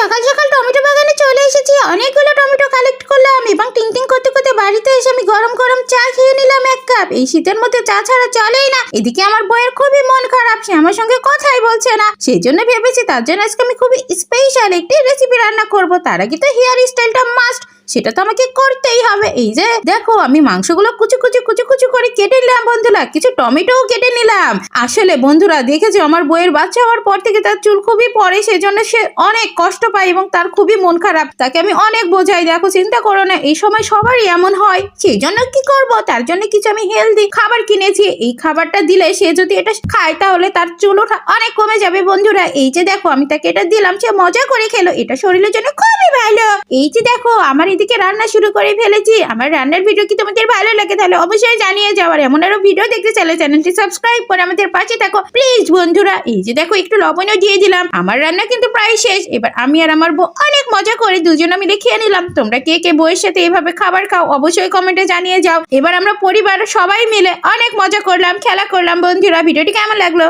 সকাল সকাল টমেটো বাগানে চলে এসেছি। অনেকগুলো টমেটো কালেক্ট করলাম এবং টিং টিং করতে করতে বাড়িতে এসে আমি গরম গরম চা খেয়ে নিলাম 1 কাপ। এই শীতের মধ্যে চা ছাড়া চলেই না। এদিকে আমার বউয়ের খুবই মন খারাপ, সে আমার সঙ্গে কথাই বলছে না। সেই জন্য ভেবেছি তার জন্য আজকে আমি খুবই স্পেশাল একটি রেসিপি রান্না করব। তার আগে তো হেয়ার স্টাইলটা মাস্ট, সেটা তো আমাকে করতেই হবে। এই যে দেখো, আমি মাংসগুলো কুচু কুচু কুচু কুচু করে কেটে নিলাম বন্ধুরা, কিছু টমেটোও কেটে নিলাম। আসলে বন্ধুরা দেখেছো, আমার বউয়ের বাচ্চা হওয়ার পর থেকে তার চুল খুবই পড়ে, সেজন্য সে অনেক কষ্ট পায় এবং তার খুবই মন খারাপ। তাকে আমি অনেক বোঝাই, দেখো চিন্তা করো না, এই সময় সবারই এমন হয়। সেই জন্য কি করব, তার জন্য কিছু আমি হেলদি খাবার কিনেছি। এই খাবারটা দিলে সে যদি এটা খায় তাহলে তার চুল ওঠা অনেক কমে যাবে বন্ধুরা। এই যে দেখো, আমি তাকে এটা দিলাম, সে মজা করে খেলো, এটা শরীরের জন্য খুবই ভালো। এই যে দেখো, আমার এদিকে রান্না শুরু করে ফেলেছি। আমার রান্নার ভিডিও কি তোমাদের ভালো লাগে তাহলে অবশ্যই জানিয়ে যাও। আর এমন আরো ভিডিও দেখতে চাইলে চ্যানেলটি সাবস্ক্রাইব করে আমাদের পাশে থাকো প্লিজ বন্ধুরা। এই যে দেখো, একটু লবণও দিয়ে দিলাম। আমার রান্না কিন্তু প্রায় শেষ। এবার আমি আর আমার বউ অনেক মজা করে দুজনে মিলে খেয়ে নিলাম। তোমরা কে কে বউয়ের সাথে এভাবে খাবার খাও অবশ্যই কমেন্টে জানিয়ে যাও। এবার আমরা পরিবার সবাই মিলে অনেক মজা করলাম, খেলা করলাম বন্ধুরা। ভিডিওটি কেমন লাগলো?